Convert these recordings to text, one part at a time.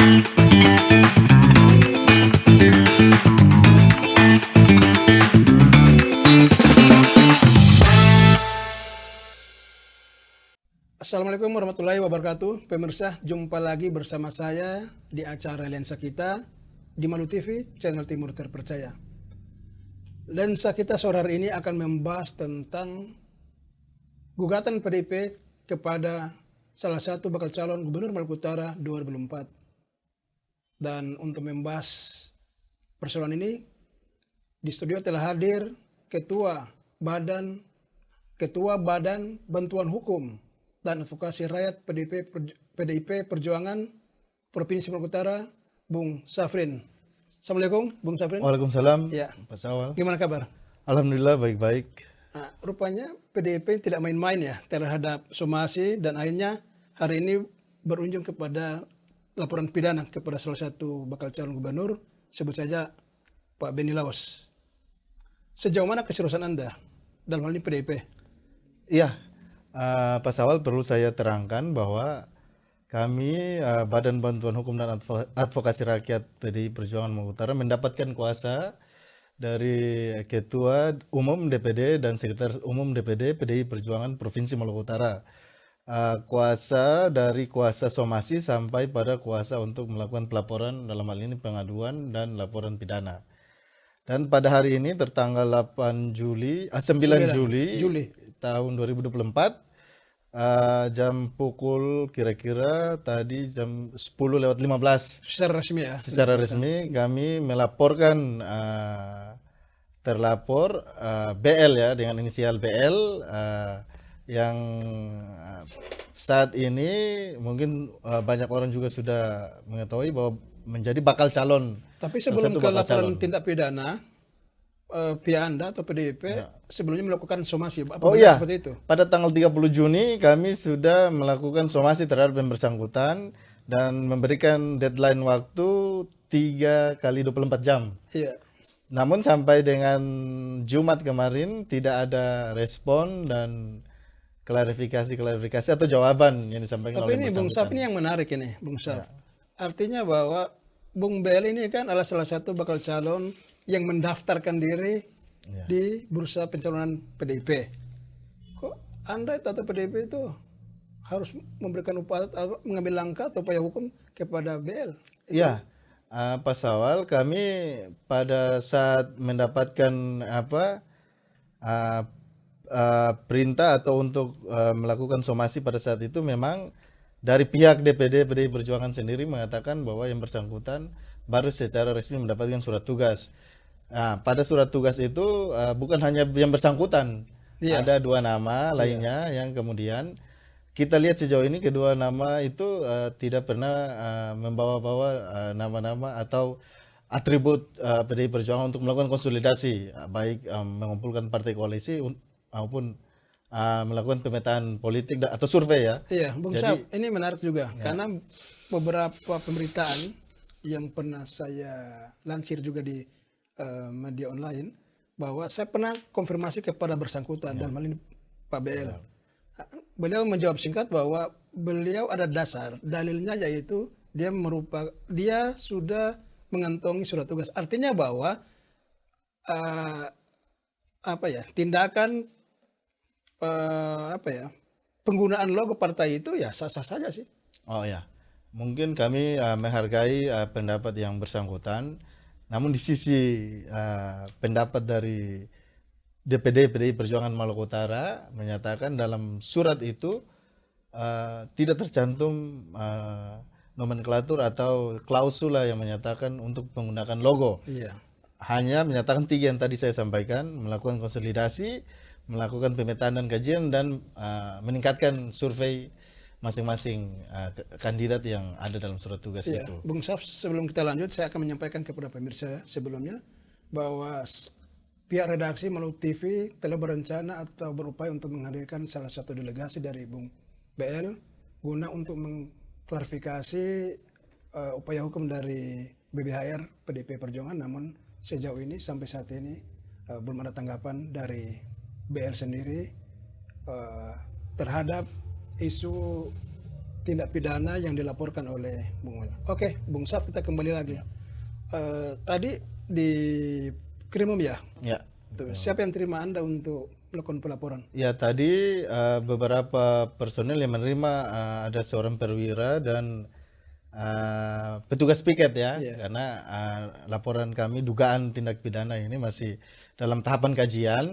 Assalamualaikum warahmatullahi wabarakatuh. Pemirsa, jumpa lagi bersama saya di acara Lensa Kita di Malu TV, channel Timur Terpercaya. Lensa Kita sore hari ini akan membahas tentang gugatan PDIP kepada salah satu bakal calon Gubernur Maluku Utara 2024. Dan untuk membahas persoalan ini, di studio telah hadir Ketua Badan Bantuan Hukum dan Advokasi Rakyat PDIP Perjuangan Provinsi Maluku Utara, Bung Safrin. Assalamualaikum, Bung Safrin. Waalaikumsalam, Ya. Pak Sawal. Gimana kabar? Alhamdulillah baik-baik. Nah, rupanya PDIP tidak main-main ya terhadap somasi dan akhirnya hari ini berujung kepada laporan pidana kepada salah satu bakal calon gubernur, sebut saja Pak Beni Laos. Sejauh mana keseriusan Anda dalam hal ini PDIP? Iya, Pak Sawal, perlu saya terangkan bahwa kami Badan Bantuan Hukum dan Advokasi Rakyat PDI Perjuangan Maluku Utara mendapatkan kuasa dari Ketua Umum DPD dan Sekretaris Umum DPD PDI Perjuangan Provinsi Maluku Utara. Kuasa dari kuasa somasi sampai pada kuasa untuk melakukan pelaporan, dalam hal ini pengaduan dan laporan pidana. Dan pada hari ini tertanggal 9 Juli tahun 2024, jam pukul kira-kira tadi jam 10:15 Secara resmi ya? secara resmi kami melaporkan terlapor BL ya, dengan inisial BL yang saat ini mungkin banyak orang juga sudah mengetahui bahwa menjadi bakal calon. Tapi sebelum ke laporan tindak pidana, pihak Anda atau PDIP sebelumnya melakukan somasi, apa seperti itu? Pada tanggal 30 Juni kami sudah melakukan somasi terhadap yang bersangkutan dan memberikan deadline waktu 3 kali 24 jam. Iya. Namun sampai dengan Jumat kemarin tidak ada respon dan klarifikasi atau jawaban yang disampaikan oleh Tapi ini Bung Saf ini yang menarik ini, Bung Saf. Artinya bahwa Bung Bel ini kan adalah salah satu bakal calon yang mendaftarkan diri di bursa pencalonan PDIP. Kok Anda atau PDIP itu harus memberikan upaya, mengambil langkah atau upaya hukum kepada BL? Iya, Pak Sawal, kami pada saat mendapatkan perintah atau untuk melakukan somasi pada saat itu memang dari pihak DPD PDI Perjuangan sendiri mengatakan bahwa yang bersangkutan baru secara resmi mendapatkan surat tugas. Nah, pada surat tugas itu bukan hanya yang bersangkutan, ada 2 nama lainnya yang kemudian kita lihat sejauh ini kedua nama itu tidak pernah membawa-bawa nama-nama atau atribut PDI Perjuangan untuk melakukan konsolidasi, baik mengumpulkan partai koalisi maupun melakukan pemetaan politik atau survei ya. Iya, Bung Syaf, ini menarik juga karena beberapa pemberitaan yang pernah saya lansir juga di media online bahwa saya pernah konfirmasi kepada bersangkutan dan hal ini Pak BL. Beliau menjawab singkat bahwa beliau ada dasar dalilnya, yaitu dia sudah mengantongi surat tugas. Artinya bahwa tindakan penggunaan logo partai itu ya sah-sah saja sih. Oh ya, mungkin kami menghargai pendapat yang bersangkutan. Namun di sisi pendapat dari DPD PDI Perjuangan Maluku Utara menyatakan dalam surat itu tidak tercantum nomenklatur atau klausula yang menyatakan untuk menggunakan logo. Iya. Hanya menyatakan 3 yang tadi saya sampaikan, melakukan konsolidasi, melakukan pemetaan dan kajian, dan meningkatkan survei masing-masing kandidat yang ada dalam surat tugas itu. Bung Saf, sebelum kita lanjut, saya akan menyampaikan kepada pemirsa sebelumnya bahwa pihak redaksi Malu TV telah berencana atau berupaya untuk menghadirkan salah satu delegasi dari Bung BL guna untuk mengklarifikasi upaya hukum dari BBHR PDIP Perjuangan. Namun sejauh ini sampai saat ini belum ada tanggapan dari BL sendiri terhadap isu tindak pidana yang dilaporkan oleh Bung Mel. Oke, Bung Saf, kita kembali lagi. Tadi di Krimum ya, Ya. tuh, siapa yang terima Anda untuk melakukan pelaporan? Ya, tadi beberapa personel yang menerima, ada seorang perwira dan petugas piket ya, Iya. karena laporan kami dugaan tindak pidana ini masih dalam tahapan kajian.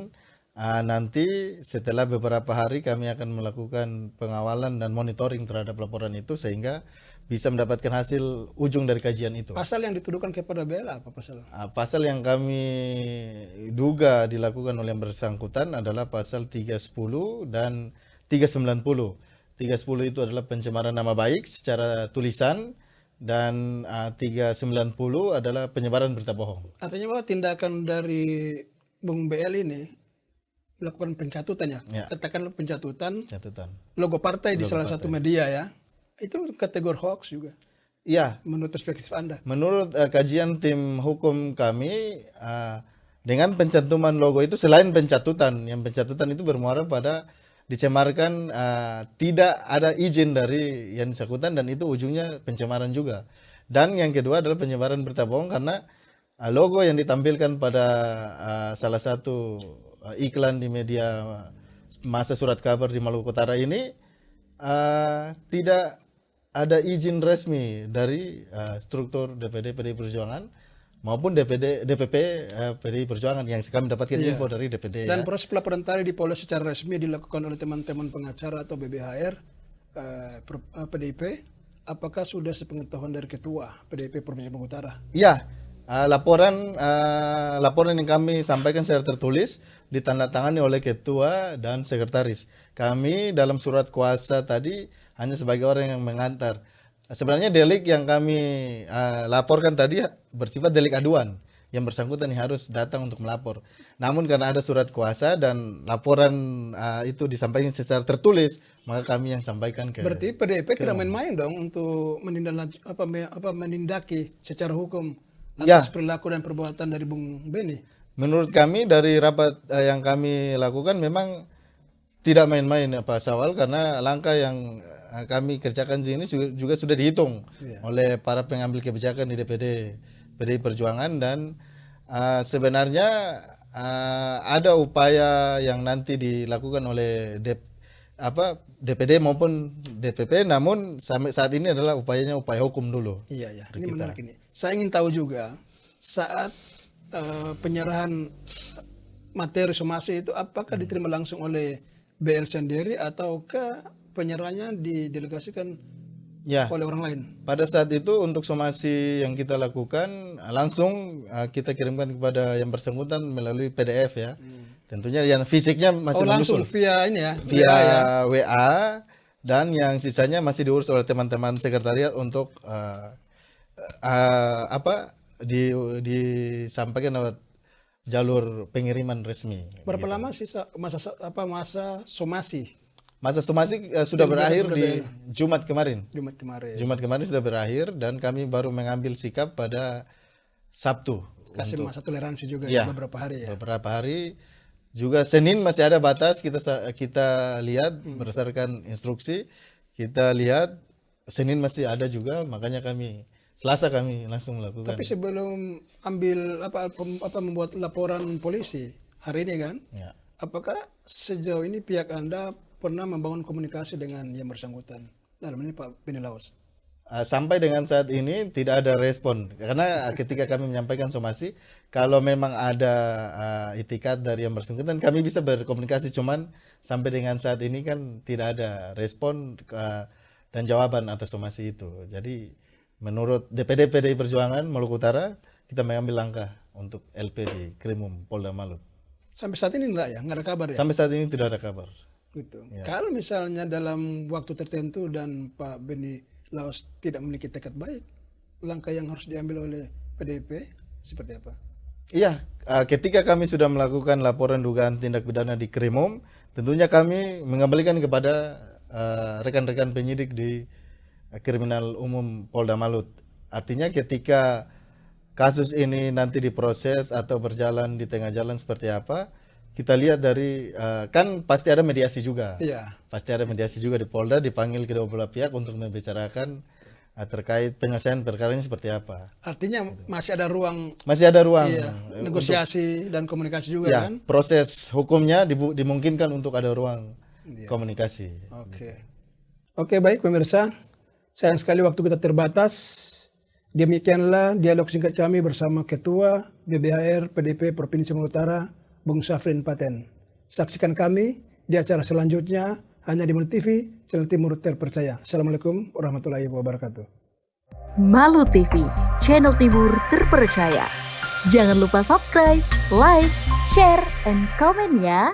Nanti setelah beberapa hari kami akan melakukan pengawalan dan monitoring terhadap laporan itu sehingga bisa mendapatkan hasil ujung dari kajian itu. Pasal yang dituduhkan kepada BL apa pasal? Pasal yang kami duga dilakukan oleh yang bersangkutan adalah pasal 310 dan 390. 310 itu adalah pencemaran nama baik secara tulisan dan 390 adalah penyebaran berita bohong. Artinya bahwa tindakan dari Bung BL ini melakukan pencatutan ya. Ya. Katakanlah pencatutan Catatan. logo partai di salah satu media ya. Itu kategori hoax juga Iya, menurut perspektif Anda. menurut kajian tim hukum kami, dengan pencantuman logo itu selain pencatutan, yang pencatutan itu bermuara pada dicemarkan, tidak ada izin dari yang bersangkutan dan itu ujungnya pencemaran juga. Dan yang kedua adalah penyebaran berita bohong karena logo yang ditampilkan pada salah satu iklan di media masa surat kabar di Maluku Utara ini tidak ada izin resmi dari struktur DPD PDI Perjuangan maupun DPP PDI Perjuangan yang kami dapatkan info dari DPD. Dan proses pelaporan tadi di Polres secara resmi dilakukan oleh teman-teman pengacara atau BBHR PDIP. Apakah sudah sepengetahuan dari Ketua PDIP Provinsi Maluku Utara? Iya, laporan yang kami sampaikan secara tertulis ditandatangani oleh Ketua dan Sekretaris. Kami dalam surat kuasa tadi hanya sebagai orang yang mengantar. Sebenarnya delik yang kami laporkan tadi bersifat delik aduan. Yang bersangkutan harus datang untuk melapor. Namun karena ada surat kuasa dan laporan itu disampaikan secara tertulis, maka kami yang sampaikan ke. Berarti PDIP tidak main-main dong untuk menindaki secara hukum atas perilaku dan perbuatan dari Bung Beni. Menurut kami dari rapat yang kami lakukan memang tidak main-main Pak Sawal, karena langkah yang kami kerjakan di sini juga sudah dihitung oleh para pengambil kebijakan di DPD PDI Perjuangan dan sebenarnya ada upaya yang nanti dilakukan oleh DPD maupun DPP, namun sampai saat ini adalah upaya hukum dulu. Iya. Ini menarik ini. Saya ingin tahu juga saat penyerahan materi somasi itu apakah diterima langsung oleh BL sendiri ataukah penyerahannya didelegasikan oleh orang lain? Pada saat itu untuk somasi yang kita lakukan langsung kita kirimkan kepada yang bersangkutan melalui PDF ya. Tentunya yang fisiknya masih langsung via ini ya. Via WA dan yang sisanya masih diurus oleh teman-teman sekretariat untuk disampaikan lewat jalur pengiriman resmi. Berapa lama sisa masa somasi? Masa somasi sudah berakhir di Jumat kemarin. Jumat kemarin sudah berakhir dan kami baru mengambil sikap pada Sabtu. Kasih masa toleransi juga beberapa hari ya. Beberapa hari. Juga Senin masih ada batas, kita lihat berdasarkan instruksi, kita lihat Senin masih ada juga, makanya Selasa kami langsung melakukan. Tapi sebelum ambil membuat laporan polisi hari ini kan, apakah sejauh ini pihak Anda pernah membangun komunikasi dengan yang bersangkutan? Dalam ini Pak Beni Laos. Sampai dengan saat ini tidak ada respon, karena ketika kami menyampaikan somasi, kalau memang ada itikat dari yang bersangkutan, kami bisa berkomunikasi, cuman sampai dengan saat ini kan tidak ada respon dan jawaban atas somasi itu. Jadi menurut DPD PDI Perjuangan Maluku Utara, kita mengambil langkah untuk LP di Krimum Polda Malut. Sampai saat ini nggak ada kabar ya? Sampai saat ini tidak ada kabar. Gitu. Kalau misalnya dalam waktu tertentu dan Pak Beni Laos tidak memiliki tekad baik, langkah yang harus diambil oleh PDIP seperti apa? Iya, ketika kami sudah melakukan laporan dugaan tindak pidana di Krimum, tentunya kami mengembalikan kepada rekan-rekan penyidik di Kriminal Umum Polda Malut. Artinya ketika kasus ini nanti diproses atau berjalan di tengah jalan seperti apa, kita lihat dari kan pasti ada mediasi juga. Iya. Pasti ada mediasi juga di Polda, dipanggil kedua belah pihak untuk membicarakan terkait penyelesaian perkara ini seperti apa. Artinya masih ada ruang Masih ada ruang negosiasi dan komunikasi juga ya, kan? proses hukumnya dimungkinkan untuk ada ruang komunikasi. Oke, baik pemirsa. Sayang sekali waktu kita terbatas. Demikianlah dialog singkat kami bersama Ketua BBHR PDIP Provinsi Maluku Utara, Bung Syafrin Paten. Saksikan kami di acara selanjutnya hanya di Malu TV, channel Timur Terpercaya. Assalamualaikum warahmatullahi wabarakatuh. Malu TV, channel Timur Terpercaya. Jangan lupa subscribe, like, share, and komen ya.